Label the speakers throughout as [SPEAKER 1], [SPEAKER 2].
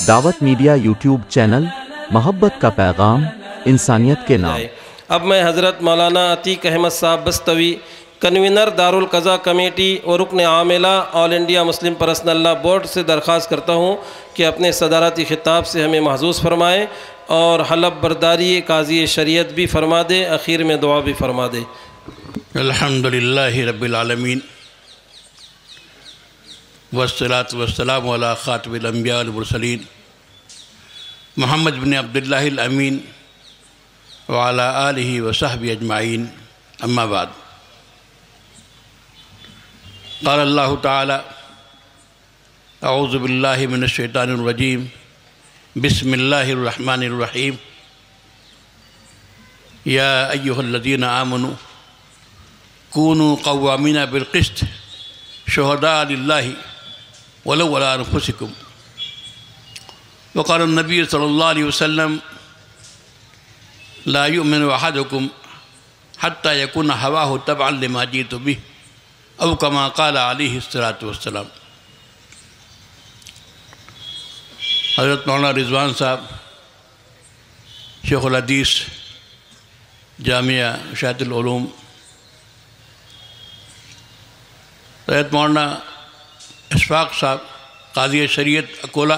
[SPEAKER 1] دعوت media YouTube channel, محبت کا پیغام، انسانیت کے نام۔
[SPEAKER 2] اب میں حضرت مولانا عتیق احمد صاحب بستوی، کنوینر دارالقضا کمیٹی اور رکن عاملہ آل انڈیا مسلم پرسنل لا بورڈ سے درخواست کرتا ہوں کہ اپنے صدارتی خطاب سے ہمیں محظوظ فرمائیں اور حلف برداری قاضی شریعت بھی فرما دے، اخیر میں دعا بھی فرما دے۔
[SPEAKER 3] الحمدللہ رب العالمین والصلاة والسلام علی خاتم الانبیاء والمرسلین محمد بن عبداللہ الامین وعلی آلہ وصحبہ اجمعین، اما بعد۔ قال اللہ تعالی اعوذ باللہ من الشیطان الرجیم، بسم اللہ الرحمن الرحیم، یا ایہا الذین آمنوا کونوا قوامین بالقسط شہداء للہ ولو علی انفسکم۔ وقال النبی صلی اللہ علیہ وسلم لا یؤمن احدکم حتی یکون ہواہ تبعا لما جئت بہ، او کما قال علیہ الصلاۃ والسلام۔ حضرت مولانا رضوان صاحب شیخ الحدیث جامعہ اشاعت العلوم، حضرت مولانا اشفاق صاحب قاضی شریعت اکولہ،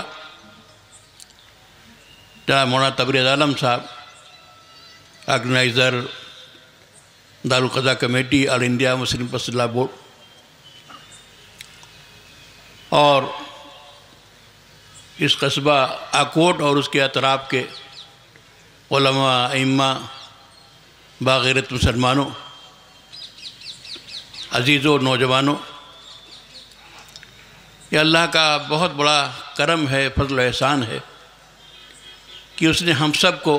[SPEAKER 3] جناب مولانا تبریز عالم صاحب آرگنائزر دارالقضا کمیٹی آل انڈیا مسلم پرسنل لا بورڈ، اور اس قصبہ آکوٹ اور اس کے اطراف کے علماء، ائمہ، باغیرت مسلمانوں، عزیزوں، نوجوانوں، یہ اللہ کا بہت بڑا کرم ہے، فضل و احسان ہے کہ اس نے ہم سب کو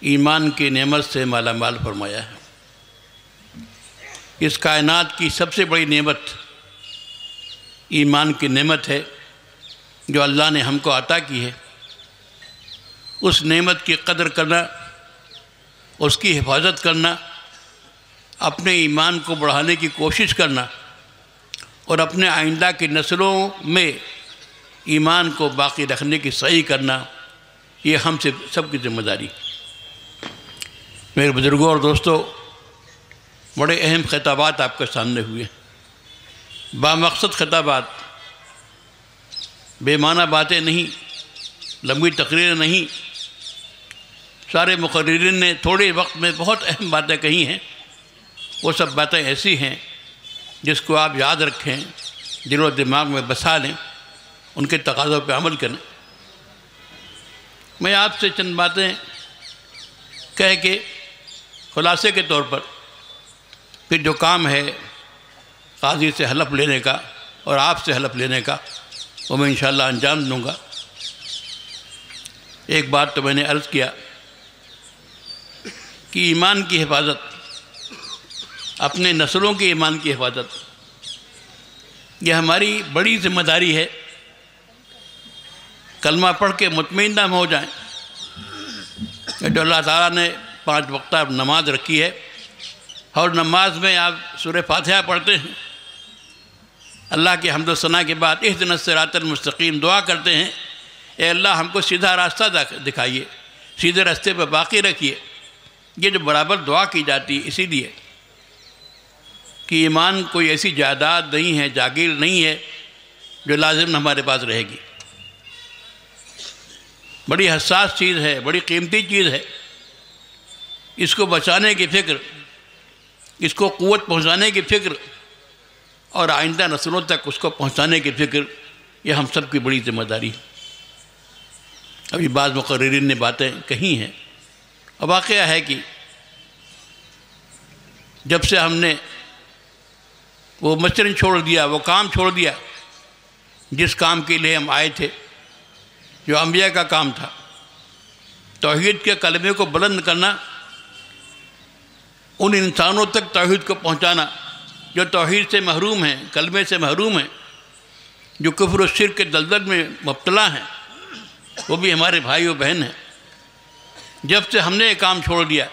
[SPEAKER 3] ایمان کی نعمت سے مالا مال فرمایا ہے۔ اس کائنات کی سب سے بڑی نعمت ایمان کی نعمت ہے جو اللہ نے ہم کو عطا کی ہے۔ اس نعمت کی قدر کرنا، اس کی حفاظت کرنا، اپنے ایمان کو بڑھانے کی کوشش کرنا اور اپنے آئندہ کی نسلوں میں ایمان کو باقی رکھنے کی سعی کرنا، یہ ہم سے سب کی ذمہ داری۔ میرے بزرگوں اور دوستوں، بڑے اہم خطابات آپ کے سامنے ہوئے، بامقصد خطابات، بے معنی باتیں نہیں، لمبی تقریریں نہیں۔ سارے مقررین نے تھوڑے وقت میں بہت اہم باتیں کہی ہیں۔ وہ سب باتیں ایسی ہیں جس کو آپ یاد رکھیں، دل و دماغ میں بسا لیں، ان کے تقاضوں پہ عمل کریں۔ میں آپ سے چند باتیں کہہ کے خلاصے کے طور پر پھر جو کام ہے قاضی سے حلف لینے کا اور آپ سے حلف لینے کا، وہ میں انشاءاللہ انجام دوں گا۔ ایک بات تو میں نے عرض کیا کہ ایمان کی حفاظت، اپنے نسلوں کے ایمان کی حفاظت، یہ ہماری بڑی ذمہ داری ہے۔ کلمہ پڑھ کے مطمئن نہ ہو جائیں کہ جو اللہ تعالیٰ نے 5 وقتہ نماز رکھی ہے، اور نماز میں آپ سورہ فاتحہ پڑھتے ہیں، اللہ کی حمد و ثنا کے بعد اہدنا الصراط المستقیم دعا کرتے ہیں، اے اللہ ہم کو سیدھا راستہ دکھائیے، سیدھے راستے پہ باقی رکھیے۔ یہ جو برابر دعا کی جاتی ہے اسی لیے کہ ایمان کوئی ایسی جائیداد نہیں ہے، جاگیر نہیں ہے جو لازم ہمارے پاس رہے گی۔ بڑی حساس چیز ہے، بڑی قیمتی چیز ہے۔ اس کو بچانے کی فکر، اس کو قوت پہنچانے کی فکر اور آئندہ نسلوں تک اس کو پہنچانے کی فکر، یہ ہم سب کی بڑی ذمہ داری ہے۔ ابھی بعض مقررین نے باتیں کہی ہیں، اور واقعہ ہے کہ جب سے ہم نے وہ مسجد چھوڑ دیا، وہ کام چھوڑ دیا جس کام کے لیے ہم آئے تھے، جو انبیاء کا کام تھا، توحید کے کلمے کو بلند کرنا، ان انسانوں تک توحید کو پہنچانا جو توحید سے محروم ہیں، کلمے سے محروم ہیں، جو کفر و شرک کے دلدل میں مبتلا ہیں، وہ بھی ہمارے بھائی و بہن ہیں۔ جب سے ہم نے یہ کام چھوڑ دیا،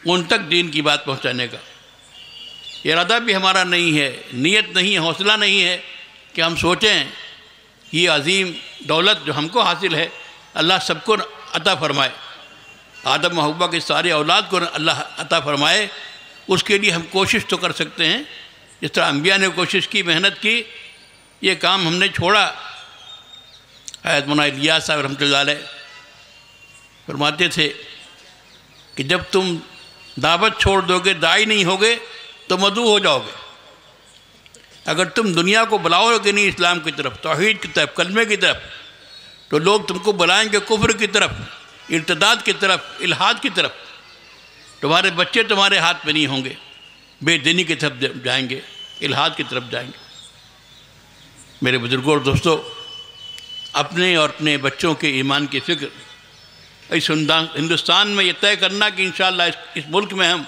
[SPEAKER 3] ان تک دین کی بات پہنچانے کا ارادہ بھی ہمارا نہیں ہے، نیت نہیں ہے، حوصلہ نہیں ہے کہ ہم سوچیں یہ عظیم دولت جو ہم کو حاصل ہے اللہ سب کو عطا فرمائے، آدم و حوا کی سارے اولاد کو اللہ عطا فرمائے۔ اس کے لیے ہم کوشش تو کر سکتے ہیں، جس طرح انبیاء نے کوشش کی، محنت کی، یہ کام ہم نے چھوڑا۔ حضرت مولانا الیاس صاحب رحمۃ اللہ علیہ فرماتے تھے کہ جب تم دعوت چھوڑ دو گے، داعی نہیں ہوگے تو مدعو ہو جاؤ گے۔ اگر تم دنیا کو بلاؤ گے نہیں اسلام کی طرف، توحید کی طرف، کلمے کی طرف، تو لوگ تم کو بلائیں گے کفر کی طرف، ارتداد کی طرف، الحاد کی طرف۔ تمہارے بچے تمہارے ہاتھ میں نہیں ہوں گے، بے دینی کی طرف جائیں گے، الحاد کی طرف جائیں گے۔ میرے بزرگوں اور دوستوں، اپنے اور اپنے بچوں کے ایمان کی فکر اس ہندوستان میں یہ طے کرنا کہ انشاءاللہ اس ملک میں ہم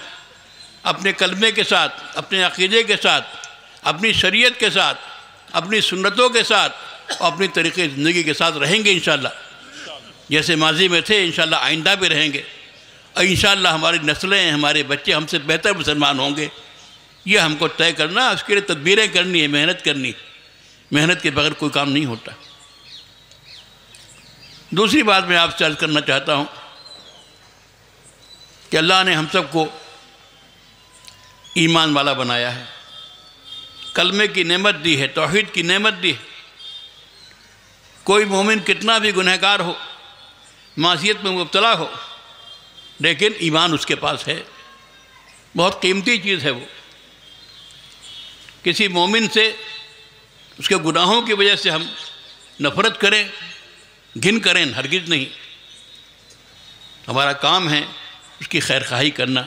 [SPEAKER 3] اپنے کلمے کے ساتھ، اپنے عقیدے کے ساتھ، اپنی شریعت کے ساتھ، اپنی سنتوں کے ساتھ اور اپنی طریقے زندگی کے ساتھ رہیں گے انشاءاللہ، جیسے ماضی میں تھے انشاءاللہ آئندہ بھی رہیں گے، اور انشاءاللہ ہماری نسلیں، ہمارے بچے ہم سے بہتر مسلمان ہوں گے۔ یہ ہم کو طے کرنا، اس کے لیے تدبیریں کرنی ہے، محنت کرنی، محنت کے بغیر کوئی کام نہیں ہوتا۔ دوسری بات میں آپ سے عرض کرنا چاہتا ہوں کہ اللہ نے ہم سب کو ایمان والا بنایا ہے، کلمے کی نعمت دی ہے، توحید کی نعمت دی ہے۔ کوئی مومن کتنا بھی گنہگار ہو، معصیت میں مبتلا ہو، لیکن ایمان اس کے پاس ہے، بہت قیمتی چیز ہے وہ۔ کسی مومن سے اس کے گناہوں کی وجہ سے ہم نفرت کریں، گھن کریں، ہرگز نہیں۔ ہمارا کام ہے اس کی خیر خواہی کرنا،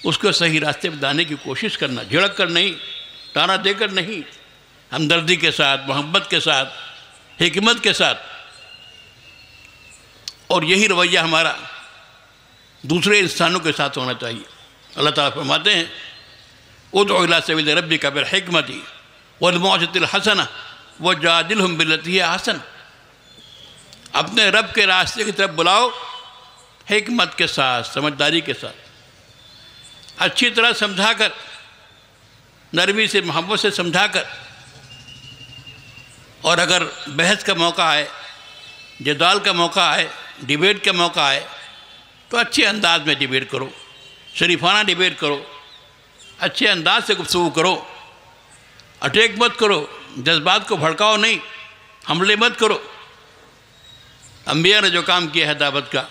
[SPEAKER 3] اس کو صحیح راستے پہ لانے کی کوشش کرنا، جھڑک کر نہیں، تانا دے کر نہیں، ہمدردی کے ساتھ، محبت کے ساتھ، حکمت کے ساتھ۔ اور یہی رویہ ہمارا دوسرے انسانوں کے ساتھ ہونا چاہیے۔ اللہ تعالیٰ فرماتے ہیں ادعو الی سبیل ربک بالحکمۃ والموعظۃ الحسنہ وجادلہم باللتی ہی احسن۔ اپنے رب کے راستے کی طرف بلاؤ، حکمت کے ساتھ، سمجھداری کے ساتھ، اچھی طرح سمجھا کر، نرمی سے، محبت سے سمجھا کر۔ اور اگر بحث کا موقع آئے، جدال کا موقع آئے، ڈیبیٹ کا موقع آئے، تو اچھے انداز میں ڈیبیٹ کرو، شریفانہ ڈیبیٹ کرو، اچھے انداز سے گفتگو کرو، اٹیک مت کرو، جذبات کو بھڑکاؤ نہیں، حملے مت کرو۔ انبیاء نے جو کام کیا ہے دعوت کا،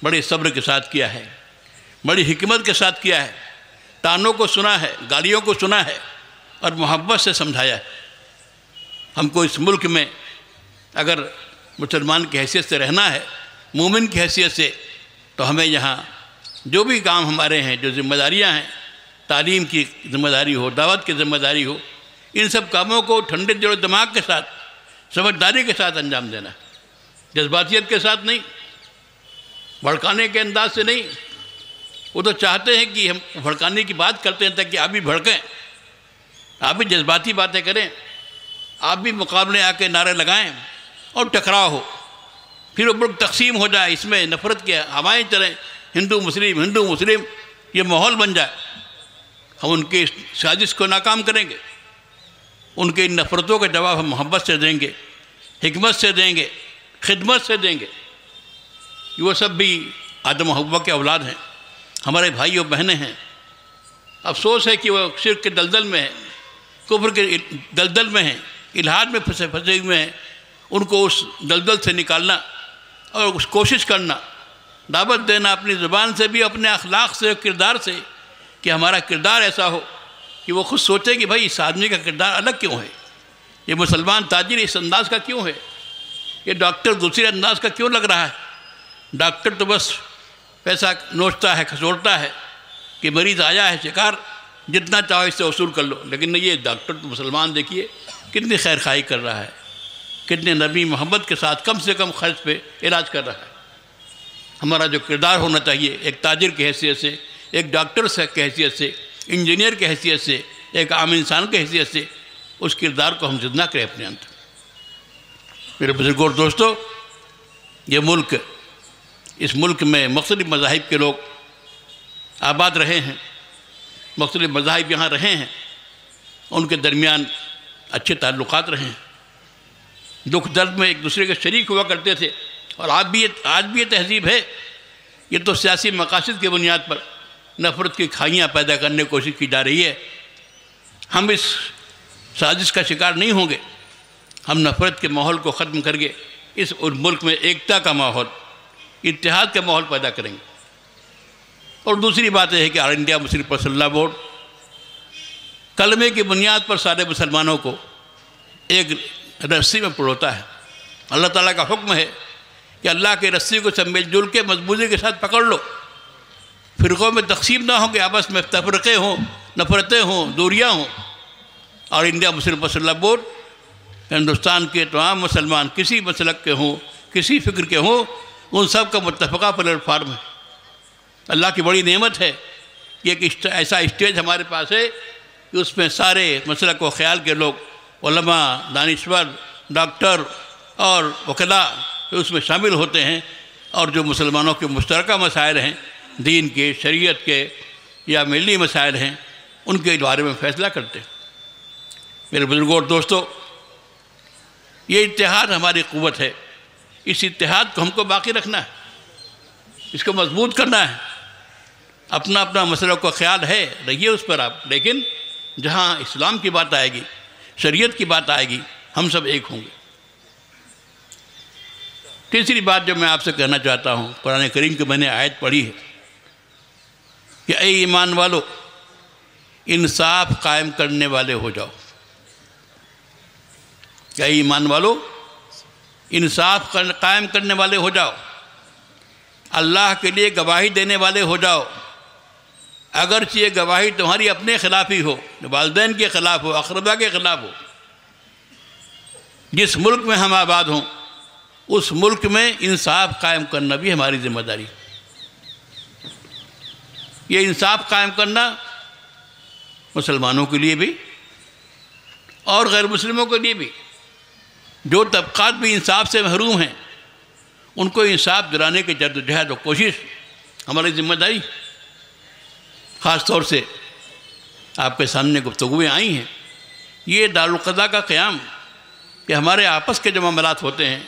[SPEAKER 3] بڑے صبر کے ساتھ کیا ہے، بڑی حکمت کے ساتھ کیا ہے، تانوں کو سنا ہے، گالیوں کو سنا ہے، اور محبت سے سمجھایا ہے۔ ہم کو اس ملک میں اگر مسلمان کی حیثیت سے رہنا ہے، مومن کی حیثیت سے، تو ہمیں یہاں جو بھی کام ہمارے ہیں، جو ذمہ داریاں ہیں، تعلیم کی ذمہ داری ہو، دعوت کی ذمہ داری ہو، ان سب کاموں کو ٹھنڈے دل و دماغ کے ساتھ، سمجھداری کے ساتھ انجام دینا ہے، جذباتیت کے ساتھ نہیں، بھڑکانے کے انداز سے نہیں۔ وہ تو چاہتے ہیں کہ ہم بھڑکانے کی بات کرتے ہیں تاکہ آپ بھی بھڑکیں، آپ بھی جذباتی باتیں کریں، آپ بھی مقابلے آ کے نعرے لگائیں اور ٹکراؤ ہو، پھر وہ ملک تقسیم ہو جائے، اس میں نفرت کے ہوائیں چلیں، ہندو مسلم یہ ماحول بن جائے۔ ہم ان کی سازش کو ناکام کریں گے، ان کی نفرتوں کا جواب ہم محبت سے دیں گے، حکمت سے دیں گے، خدمت سے دیں گے۔ وہ سب بھی آدم و حوا کے اولاد ہیں، ہمارے بھائی و بہنیں ہیں۔ افسوس ہے کہ وہ شرک کے دلدل میں ہیں، کفر کے دلدل میں ہیں، الحاد میں پھنسے ہوئے ہیں۔ ان کو اس دلدل سے نکالنا اور اس کوشش کرنا، دعوت دینا اپنی زبان سے بھی، اپنے اخلاق سے، کردار سے، کہ ہمارا کردار ایسا ہو کہ وہ خود سوچے کہ بھائی اس آدمی کا کردار الگ کیوں ہے، یہ مسلمان تاجر اس انداز کا کیوں ہے، یہ ڈاکٹر دوسرے انداز کا کیوں لگ رہا ہے۔ ڈاکٹر تو بس پیسہ نوچتا ہے، کھسوڑتا ہے کہ مریض آیا ہے شکار، جتنا چاہو اس سے وصول کر لو، لیکن یہ ڈاکٹر تو مسلمان دیکھیے کتنی خیر خواہی کر رہا ہے، کتنے نرمی محبت کے ساتھ کم سے کم خرچ پہ علاج کر رہا ہے۔ ہمارا جو کردار ہونا چاہیے ایک تاجر کی حیثیت سے، ایک ڈاکٹر کی حیثیت سے، انجینئر کی حیثیت سے، ایک عام انسان کی حیثیت سے، اس کردار کو ہم زندہ کریں اپنے اندر۔ میرے بزرگوں اور دوستو، یہ ملک، اس ملک میں مختلف مذاہب کے لوگ آباد رہے ہیں، مختلف مذاہب یہاں رہے ہیں، ان کے درمیان اچھے تعلقات رہے ہیں۔ دکھ درد میں ایک دوسرے کے شریک ہوا کرتے تھے، اور آج بھی یہ تہذیب ہے۔ یہ تو سیاسی مقاصد کی بنیاد پر نفرت کی کھائیاں پیدا کرنے کی کوشش کی جا رہی ہے۔ ہم اس سازش کا شکار نہیں ہوں گے۔ ہم نفرت کے ماحول کو ختم کر کے اس ملک میں ایکتا کا ماحول، اتحاد کا ماحول پیدا کریں گے۔ اور دوسری بات یہ ہے کہ All India Muslim Personal Law Board کلمے کی بنیاد پر سارے مسلمانوں کو ایک رسی میں پروتا ہے۔ اللہ تعالیٰ کا حکم ہے کہ اللہ کی رسی کو سب مل جل کے مضبوطی کے ساتھ پکڑ لو، فرقوں میں تقسیم نہ ہو کہ آپس میں تفرقے ہوں، نفرتیں ہوں، دوریاں ہوں۔ اور India Muslim Personal Law board Hindustan کے تمام مسلمان کسی مسلک کے ہوں، کسی فکر کے ہوں، ان سب کا متفقہ پلیٹ فارم ہے۔ اللہ کی بڑی نعمت ہے کہ ایک ایسا اسٹیج ہمارے پاس ہے کہ اس میں سارے مسلک و خیال کے لوگ، علماء، دانشور، ڈاکٹر اور وکلاء اس میں شامل ہوتے ہیں، اور جو مسلمانوں کے مشترکہ مسائل ہیں، دین کے، شریعت کے یا ملی مسائل ہیں، ان کے بارے میں فیصلہ کرتے ہیں۔ میرے بزرگوں اور دوستوں، یہ اتحاد ہماری قوت ہے۔ اس اتحاد کو ہم کو باقی رکھنا ہے، اس کو مضبوط کرنا ہے۔ اپنا اپنا مسلک کا خیال ہے، رہیے اس پر آپ، لیکن جہاں اسلام کی بات آئے گی، شریعت کی بات آئے گی، ہم سب ایک ہوں گے۔ تیسری بات جو میں آپ سے کہنا چاہتا ہوں، قرآن کریم کی میں نے آیت پڑھی ہے کہ اے ایمان والو، انصاف قائم کرنے والے ہو جاؤ۔ کہ اے ایمان والو، انصاف قائم کرنے والے ہو جاؤ، اللہ کے لیے گواہی دینے والے ہو جاؤ، اگرچہ یہ گواہی تمہاری اپنے خلاف ہی ہو، والدین کے خلاف ہو، اقربا کے خلاف ہو۔ جس ملک میں ہم آباد ہوں، اس ملک میں انصاف قائم کرنا بھی ہماری ذمہ داری ہے۔ یہ انصاف قائم کرنا مسلمانوں کے لیے بھی اور غیر مسلموں کے لیے بھی، جو طبقات بھی انصاف سے محروم ہیں، ان کو انصاف دلانے کے جد و جہد و کوشش ہماری ذمہ داری۔ خاص طور سے آپ کے سامنے گفتگویں آئی ہیں، یہ دارالقضاء کا قیام، کہ ہمارے آپس کے جو معاملات ہوتے ہیں،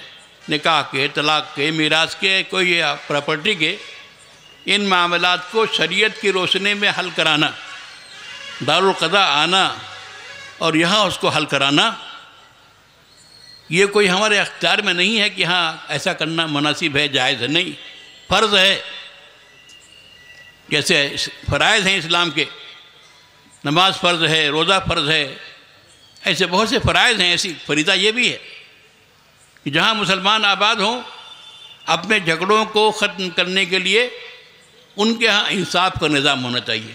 [SPEAKER 3] نکاح کے، طلاق کے، میراث کے، کوئی پراپرٹی کے، ان معاملات کو شریعت کی روشنی میں حل کرانا، دارالقضاء آنا اور یہاں اس کو حل کرانا، یہ کوئی ہمارے اختیار میں نہیں ہے کہ ہاں ایسا کرنا مناسب ہے، جائز ہے، نہیں، فرض ہے۔ جیسے فرائض ہیں اسلام کے، نماز فرض ہے، روزہ فرض ہے، ایسے بہت سے فرائض ہیں، ایسی فریضہ یہ بھی ہے کہ جہاں مسلمان آباد ہوں، اپنے جھگڑوں کو ختم کرنے کے لیے ان کے ہاں انصاف کا نظام ہونا چاہیے۔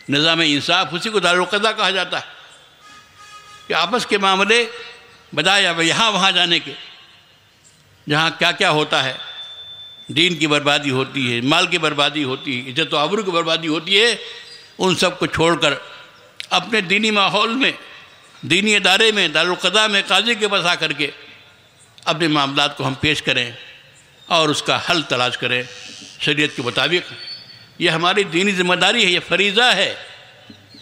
[SPEAKER 3] نظام انصاف، اسی کو دارالقضاء کہا جاتا ہے، کہ آپس کے معاملے بجائے اب یہاں وہاں جانے کے، جہاں کیا کیا ہوتا ہے، دین کی بربادی ہوتی ہے، مال کی بربادی ہوتی ہے، عزت و آبرو کی بربادی ہوتی ہے، ان سب کو چھوڑ کر اپنے دینی ماحول میں، دینی ادارے میں، دارالقضاء میں قاضی کے پاس آ کر کے اپنے معاملات کو ہم پیش کریں اور اس کا حل تلاش کریں شریعت کے مطابق۔ یہ ہماری دینی ذمہ داری ہے، یہ فریضہ ہے۔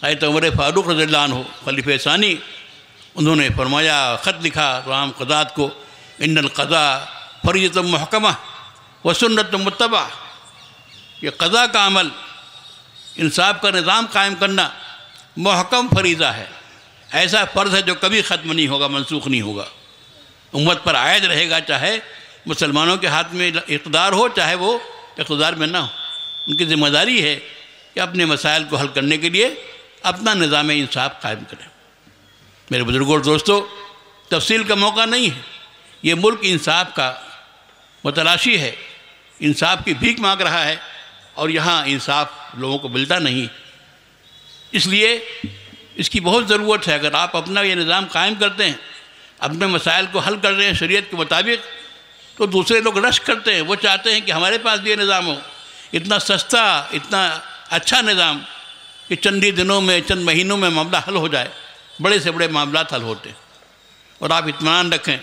[SPEAKER 3] حضرت عمر فاروق رضی اللہ عنہ خلیفہ ثانی، انہوں نے فرمایا، خط لکھا تمام قضات کو، ان القضاء فریضۃ محکمہ وسنت متبع۔ یہ قضاء کا عمل، انصاف کا نظام قائم کرنا محکم فریضہ ہے، ایسا فرض ہے جو کبھی ختم نہیں ہوگا، منسوخ نہیں ہوگا، امت پر عائد رہے گا، چاہے مسلمانوں کے ہاتھ میں اقتدار ہو، چاہے وہ اقتدار میں نہ ہو۔ ان کی ذمہ داری ہے کہ اپنے مسائل کو حل کرنے کے لیے اپنا نظام انصاف قائم کریں۔ میرے بزرگوں اور دوستوں، تفصیل کا موقع نہیں ہے، یہ ملک انصاف کا متلاشی ہے، انصاف کی بھیک مانگ رہا ہے، اور یہاں انصاف لوگوں کو ملتا نہیں۔ اس لیے اس کی بہت ضرورت ہے۔ اگر آپ اپنا یہ نظام قائم کرتے ہیں، اپنے مسائل کو حل کر رہے ہیں شریعت کے مطابق، تو دوسرے لوگ رش کرتے ہیں، وہ چاہتے ہیں کہ ہمارے پاس بھی یہ نظام ہو، اتنا سستا، اتنا اچھا نظام کہ چند ہی دنوں میں، چند مہینوں میں معاملہ حل ہو جائے، بڑے سے بڑے معاملات حل ہوتے ہیں۔ اور آپ اطمینان رکھیں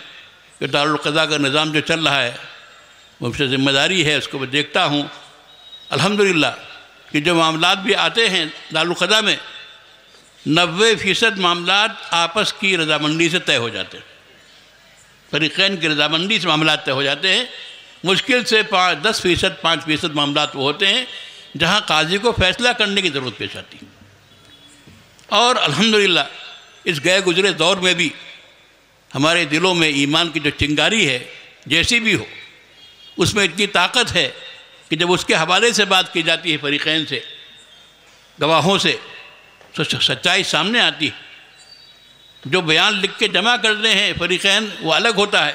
[SPEAKER 3] کہ دارالقضاء کا نظام جو چل رہا ہے، مجھ سے ذمہ داری ہے، اس کو میں دیکھتا ہوں الحمدللہ کہ جو معاملات بھی آتے ہیں دارالقضاء میں، 90% معاملات آپس کی رضامندی سے طے ہو جاتے ہیں۔ فریقین کی رضامندی سے معاملات طے ہو جاتے ہیں. مشکل سے 10%، 5% معاملات وہ ہوتے ہیں جہاں قاضی کو فیصلہ کرنے کی ضرورت پیش آتی ہے. اور الحمدللہ اس گئے گزرے دور میں بھی ہمارے دلوں میں ایمان کی جو چنگاری ہے جیسی بھی ہو، اس میں اتنی طاقت ہے کہ جب اس کے حوالے سے بات کی جاتی ہے فریقین سے، گواہوں سے، تو سچائی سامنے آتی ہے. جو بیان لکھ کے جمع کرتے ہیں فریقین وہ الگ ہوتا ہے،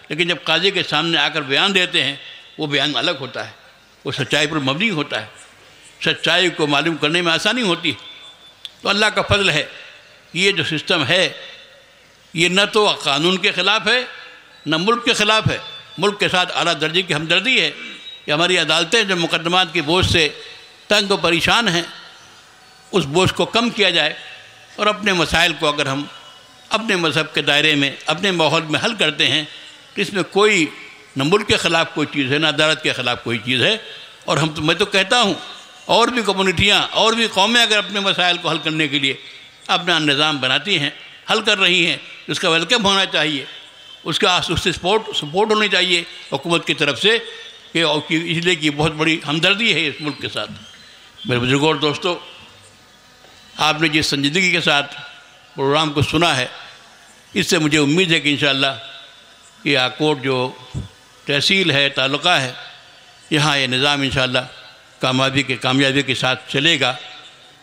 [SPEAKER 3] لیکن جب قاضی کے سامنے آ کر بیان دیتے ہیں وہ بیان الگ ہوتا ہے، وہ سچائی پر مبنی ہوتا ہے، سچائی کو معلوم کرنے میں آسانی ہوتی ہے. تو اللہ کا فضل ہے، یہ جو سسٹم ہے یہ نہ تو قانون کے خلاف ہے نہ ملک کے خلاف ہے. ملک کے ساتھ اعلیٰ درجے کی ہمدردی ہے کہ ہماری عدالتیں جو مقدمات کی بوجھ سے تنگ و پریشان ہیں اس بوجھ کو کم کیا جائے، اور اپنے مسائل کو اگر ہم اپنے مذہب کے دائرے میں اپنے ماحول میں حل کرتے ہیں تو اس میں کوئی نہ ملک کے خلاف کوئی چیز ہے نہ عدالت کے خلاف کوئی چیز ہے. اور میں تو کہتا ہوں اور بھی کمیونٹیاں اور بھی قومیں اگر اپنے مسائل کو حل کرنے کے لیے اپنا نظام بناتی ہیں، حل کر رہی ہیں، اس کا ویلکم ہونا چاہیے، اس سے سپورٹ ہونی چاہیے حکومت کی طرف سے، کہ اس لیے کہ بہت بڑی ہمدردی ہے اس ملک کے ساتھ. میرے بزرگوں اور دوستو، آپ نے جس سنجیدگی کے ساتھ پروگرام کو سنا ہے، اس سے مجھے امید ہے کہ انشاءاللہ یہ آکوٹ جو تحصیل ہے، تعلقہ ہے، یہاں یہ نظام انشاءاللہ کامیابی کے ساتھ چلے گا.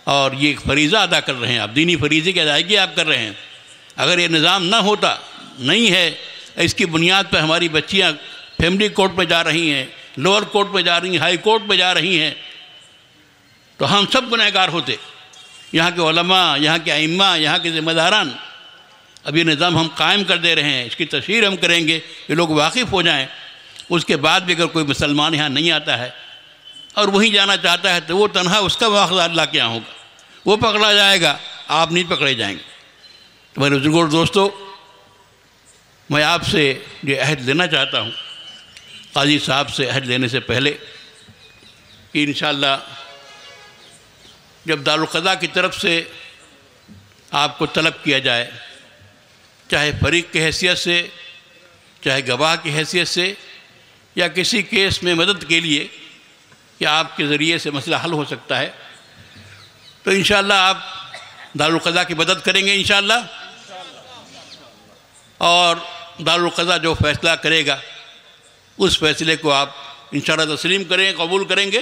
[SPEAKER 3] اور یہ ایک فریضہ ادا کر رہے ہیں آپ، دینی فریضے کی ادائیگی آپ کر رہے ہیں. اگر یہ نظام نہ ہوتا، نہیں ہے، اس کی بنیاد پر ہماری بچیاں فیملی کورٹ میں جا رہی ہیں، لوور کورٹ میں جا رہی ہیں، ہائی کورٹ میں جا رہی ہیں، تو ہم سب گنہگار ہوتے. یہاں کے علماء، یہاں کے ائمہ، یہاں کے ذمہ داران. اب یہ نظام ہم قائم کر دے رہے ہیں، اس کی تشہیر ہم کریں گے کہ لوگ واقف ہو جائیں. اس کے بعد بھی اگر کوئی مسلمان یہاں نہیں آتا ہے اور وہیں جانا چاہتا ہے تو وہ تنہا اس کا مواخذہ اللہ کے یہاں ہوگا، وہ پکڑا جائے گا، آپ نہیں پکڑے جائیں گے. تو میرے بزرگوں اور دوستو، میں آپ سے یہ عہد لینا چاہتا ہوں، قاضی صاحب سے عہد لینے سے پہلے، کہ انشاءاللہ جب دارالقضاء کی طرف سے آپ کو طلب کیا جائے، چاہے فریق کی حیثیت سے، چاہے گواہ کی حیثیت سے، یا کسی کیس میں مدد کے لیے کہ آپ کے ذریعے سے مسئلہ حل ہو سکتا ہے، تو انشاءاللہ آپ دارالقضاء کی مدد کریں گے انشاءاللہ. اور دارالقضاء جو فیصلہ کرے گا اس فیصلے کو آپ انشاءاللہ تسلیم کریں، قبول کریں گے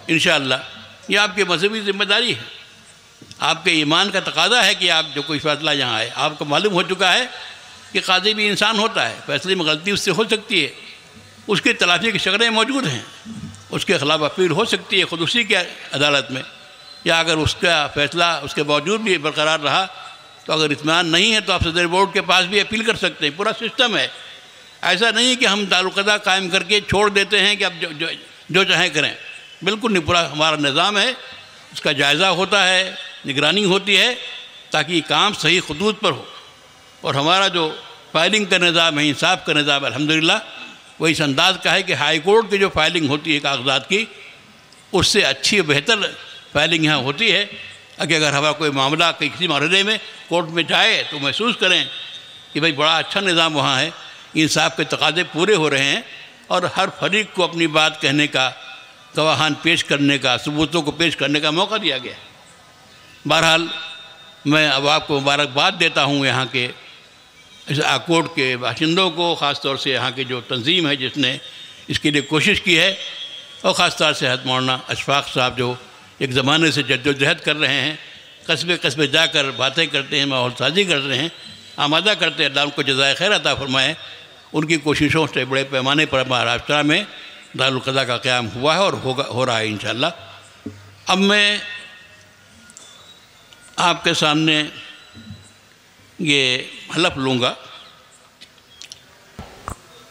[SPEAKER 3] انشاءاللہ. یہ آپ کی مذہبی ذمہ داری ہے، آپ کے ایمان کا تقاضا ہے کہ آپ جو کوئی فیصلہ یہاں آئے. آپ کو معلوم ہو چکا ہے کہ قاضی بھی انسان ہوتا ہے، فیصلے میں غلطی اس سے ہو سکتی ہے، اس کی تلافی کی شکلیں موجود ہیں، اس کے خلاف اپیل ہو سکتی ہے خود اسی کی عدالت میں، یا اگر اس کا فیصلہ اس کے باوجود بھی برقرار رہا تو اگر اطمینان نہیں ہے تو آپ صدر بورڈ کے پاس بھی اپیل کر سکتے ہیں. پورا سسٹم ہے. ایسا نہیں کہ ہم دارالقضاء قائم کر کے چھوڑ دیتے ہیں کہ اب جو چاہیں کریں، بالکل نہیں. پورا ہمارا نظام ہے، اس کا جائزہ ہوتا ہے، نگرانی ہوتی ہے، تاکہ یہ کام صحیح خطوط پر ہو. اور ہمارا جو فائلنگ کا نظام ہے، انصاف کا نظام ہے، الحمدللہ وہ اس انداز کا ہے کہ ہائی کورٹ کی جو فائلنگ ہوتی ہے کاغذات کی، اس سے اچھی بہتر فائلنگ یہاں ہوتی ہے. کہ اگر ہمارا کوئی معاملہ کسی معاملے میں کورٹ میں جائے تو محسوس کریں کہ بھئی بڑا اچھا نظام وہاں ہے، انصاف کے تقاضے پورے ہو رہے ہیں، اور ہر فریق کو اپنی بات کہنے کا، گواہان پیش کرنے کا، ثبوتوں کو پیش کرنے کا موقع دیا گیا. بہرحال میں اب آپ کو مبارکباد دیتا ہوں یہاں کے اس آکوٹ کے باشندوں کو، خاص طور سے یہاں کی جو تنظیم ہے جس نے اس کے لیے کوشش کی ہے، اور خاص طور سے حضرت مولانا اشفاق صاحب جو ایک زمانے سے جدوجہد کر رہے ہیں، قصبے قصبے جا کر باتیں کرتے ہیں، ماحول سازی کرتے ہیں، آمادہ کرتے ہیں. اللہ ان کو جزائے خیر عطا فرمائے. ان کی کوششوں سے بڑے پیمانے پر مہاراشٹرا میں دارالقضاء کا قیام ہوا ہے اور ہو رہا ہے انشاءاللہ. اب میں آپ کے سامنے یہ حلف لوں گا،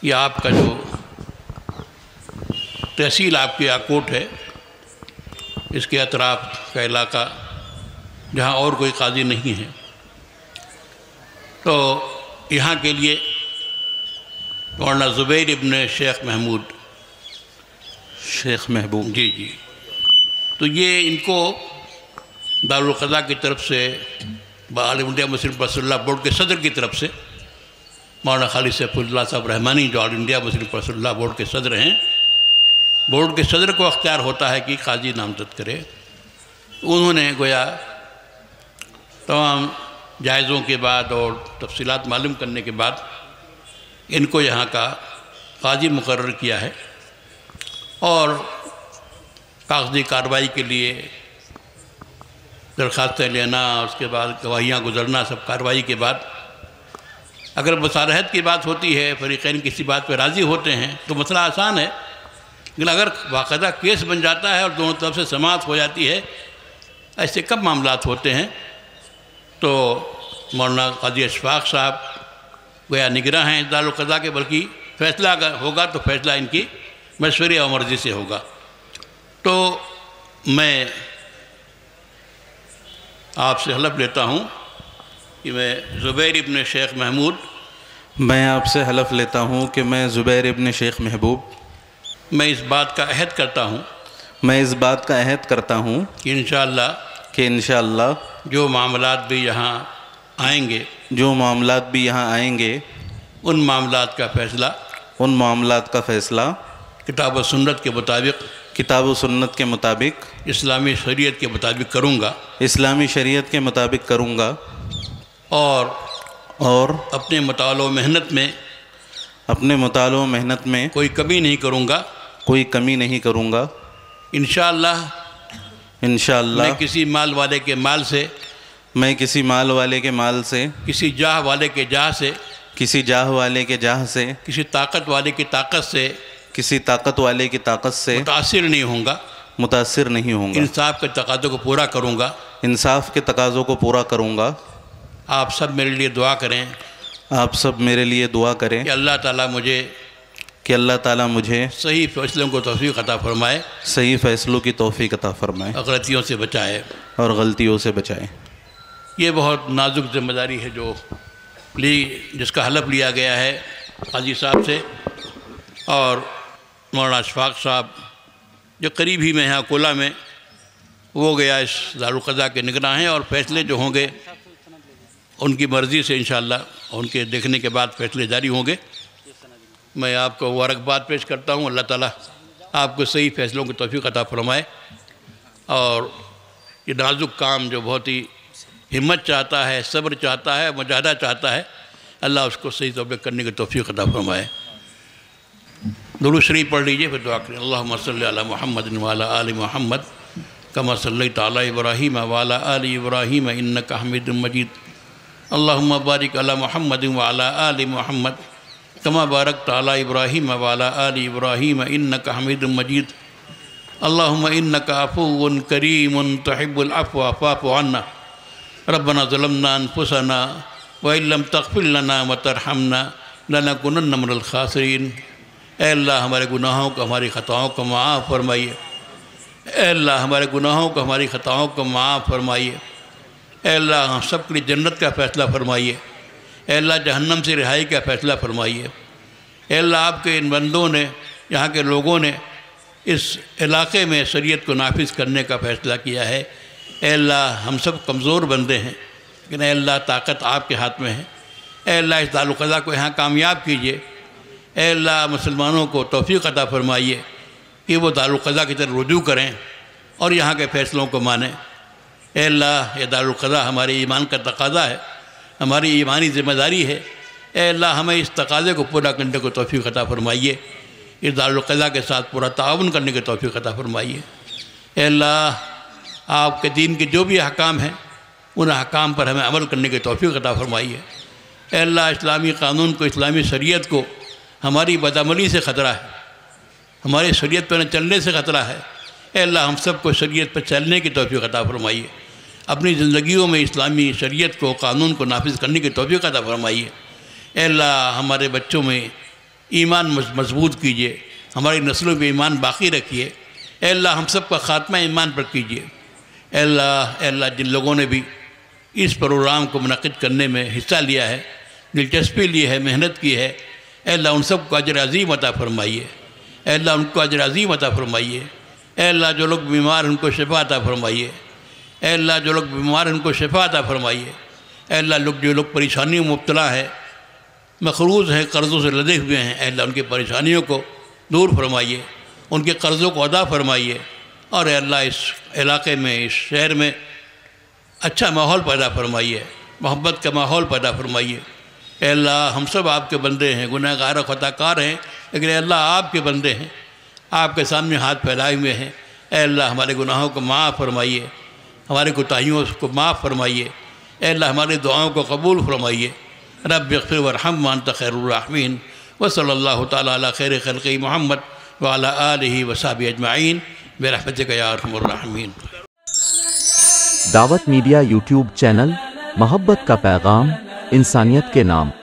[SPEAKER 3] یہ آپ کا جو تحصیل آپ کی آکوٹ ہے، اس کے اطراف کا علاقہ جہاں اور کوئی قاضی نہیں ہے، تو یہاں کے لیے مولانا زبیر ابن شیخ محبوب جی تو یہ ان کو دارالقضاء کی طرف سے عالم انڈیا مسلم پرسنل لا بورڈ کے صدر کی طرف سے مولانا خالد سیف اللہ صاحب رحمانی جو آل انڈیا مسلم پرسنل لا بورڈ کے صدر ہیں، بورڈ کے صدر کو اختیار ہوتا ہے کہ قاضی نامزد کرے۔ انہوں نے گویا تمام جائزوں کے بعد اور تفصیلات معلوم کرنے کے بعد ان کو یہاں کا قاضی مقرر کیا ہے، اور کاغذی کارروائی کے لیے درخواستیں لینا، اس کے بعد گواہیاں گزرنا، سب کارروائی کے بعد اگر مصالحت کی بات ہوتی ہے، فریقین کسی بات پہ راضی ہوتے ہیں تو مسئلہ آسان ہے، لیکن اگر باقاعدہ کیس بن جاتا ہے اور دونوں طرف سے سماعت ہو جاتی ہے، ایسے کب معاملات ہوتے ہیں، تو مولانا قاضی اشفاق صاحب گویا نگراں ہیں دارالقضاء کے، بلکہ فیصلہ اگر ہوگا تو فیصلہ ان کی مشورے اور مرضی سے ہوگا۔ تو میں آپ سے حلف لیتا ہوں کہ میں زبیر ابن شیخ محمود،
[SPEAKER 4] میں آپ سے حلف لیتا ہوں کہ میں زبیر ابن شیخ محبوب،
[SPEAKER 3] میں اس بات کا عہد کرتا ہوں
[SPEAKER 4] میں اس بات کا عہد کرتا ہوں
[SPEAKER 3] کہ
[SPEAKER 4] انشاءاللہ
[SPEAKER 3] جو معاملات بھی یہاں آئیں گے،
[SPEAKER 4] جو معاملات بھی یہاں آئیں گے،
[SPEAKER 3] ان معاملات کا فیصلہ کتاب و سنت کے مطابق،
[SPEAKER 4] کتاب و سنت کے مطابق،
[SPEAKER 3] اسلامی شریعت کے مطابق کروں گا،
[SPEAKER 4] اسلامی شریعت کے مطابق کروں گا، اور
[SPEAKER 3] اپنے مطالعہ و محنت میں کوئی کمی نہیں کروں گا، انشاءاللہ میں کسی مال والے کے مال سے، کسی جاہ والے کے جاہ سے، کسی طاقت والے کی طاقت سے متاثر نہیں ہوں گا، انصاف کے تقاضوں کو پورا کروں گا، آپ سب میرے لیے دعا کریں کہ اللہ تعالیٰ مجھے صحیح فیصلوں کو توفیق عطا فرمائے، اور غلطیوں سے بچائے۔ یہ بہت نازک ذمہ داری ہے جس کا حلف لیا گیا ہے قاضی صاحب سے، اور مولانا اشفاق صاحب جو قریب ہی میں ہیں اکولہ میں، وہ گیا اس دارالقضاء کے نگراں ہیں، اور فیصلے جو ہوں گے ان کی مرضی سے انشاءاللہ ان کے دیکھنے کے بعد فیصلے جاری ہوں گے۔ میں آپ کو مبارکباد پیش کرتا ہوں، اللہ تعالیٰ آپ کو صحیح فیصلوں کی توفیق عطا فرمائے، اور یہ نازک کام جو بہت ہی ہمت چاہتا ہے، صبر چاہتا ہے، مجاہدہ چاہتا ہے، اللہ اس کو صحیح طور پہ کرنے کی توفیق عطا فرمائے۔ درود شریف پڑھ لیجئے، پھر دعا کریں۔ اللہم صلی علی محمد وعلی آل محمد کما صلیت علی ابراہیم وعلی آل ابراہیم انک حمید مجید۔ اللہم بارک علی محمد وعلی آل محمد کما بارکت علی ابراہیم وعلی آل ابراہیم انک حمید مجید۔ اللہم انک عفو کریم تحب العفو فاعف عنا۔ ربنا ظلمنا انفسنا وان لم تغفر لنا وترحمنا لنکونن من الخاسرین۔ اے اللہ ہمارے گناہوں کو، ہماری خطاؤں کو معاف فرمائیے، اے اللہ ہمارے گناہوں کو، ہماری خطاؤں کو معاف فرمائیے، اے اللہ ہم سب کے لیے جنت کا فیصلہ فرمائیے، اے اللہ جہنم سے رہائی کا فیصلہ فرمائیے، اے اللہ آپ کے ان بندوں نے، یہاں کے لوگوں نے اس علاقے میں شریعت کو نافذ کرنے کا فیصلہ کیا ہے، اے اللہ ہم سب کمزور بندے ہیں، لیکن اے اللہ طاقت آپ کے ہاتھ میں ہے، اے اللہ اس دارالقضاء کو یہاں کامیاب کیجیے، اے اللہ مسلمانوں کو توفیق عطا فرمائیے کہ وہ دارالقضاء کی طرف رجوع کریں اور یہاں کے فیصلوں کو مانیں۔ اے اللہ یہ دارالقضاء ہمارے ایمان کا تقاضا ہے، ہماری ایمانی ذمہ داری ہے، اے اللہ ہمیں اس تقاضے کو پورا کرنے کو توفیق عطا فرمائیے، اس دارالقضاء کے ساتھ پورا تعاون کرنے کی توفیق عطا فرمائیے۔ اے اللہ آپ کے دین کے جو بھی احکام ہیں ان احکام پر ہمیں عمل کرنے کی توفیق عطا فرمائیے۔ اے اللہ اسلامی قانون کو، اسلامی شریعت کو ہماری بدعملی سے خطرہ ہے، ہماری شریعت پر نہ چلنے سے خطرہ ہے، اے اللہ ہم سب کو شریعت پر چلنے کی توفیق عطا فرمائیے، اپنی زندگیوں میں اسلامی شریعت کو، قانون کو نافذ کرنے کی توفیق عطا فرمائیے۔ اے اللہ ہمارے بچوں میں ایمان مضبوط کیجیے، ہماری نسلوں میں ایمان باقی رکھیے، اے اللہ ہم سب کا خاتمہ ایمان پر کیجیے۔ اے اللہ جن لوگوں نے بھی اس پروگرام کو منعقد کرنے میں حصہ لیا ہے، دلچسپی لی ہے، محنت کی ہے، اے اللہ ان سب کو اجر عظیم عطا فرمائیے، اے اللہ ان کو اجر عظیم عطا فرمائیے۔ اے اللہ جو لوگ بیمار ان کو شفا عطا فرمائیے، اے اللہ جو لوگ بیمار ان کو شفا عطا فرمائیے، اے اللہ جو لوگ پریشانیوں میں مبتلا ہے مقروض ہیں، قرضوں سے لدے ہوئے ہیں، اے اللہ ان کی پریشانیوں کو دور فرمائیے، ان کے قرضوں کو ادا فرمائیے، اور اے اللہ اس علاقے میں، اس شہر میں اچھا ماحول پیدا فرمائیے، محبت کا ماحول پیدا فرمائیے۔ اے اللہ ہم سب آپ کے بندے ہیں، گناہ گار و خطا کار ہیں، لیکن اے اللہ آپ کے بندے ہیں، آپ کے سامنے ہاتھ پھیلائے ہوئے ہیں۔ اے اللہ ہمارے گناہوں کو معاف فرمائیے، ہمارے کوتاہیوں کو معاف فرمائیے، اے اللہ ہماری دعاؤں کو قبول فرمائیے۔ رب اغفر وارحم وانت خیر الراحمین، وصلی اللہ تعالیٰ علی خیر خلقہ محمد وعلی آلہ وصحبہ اجمعین برحمتک یا ارحم الراحمین۔
[SPEAKER 1] دعوت میڈیا یوٹیوب چینل، محبت کا پیغام، انسانیت کے نام۔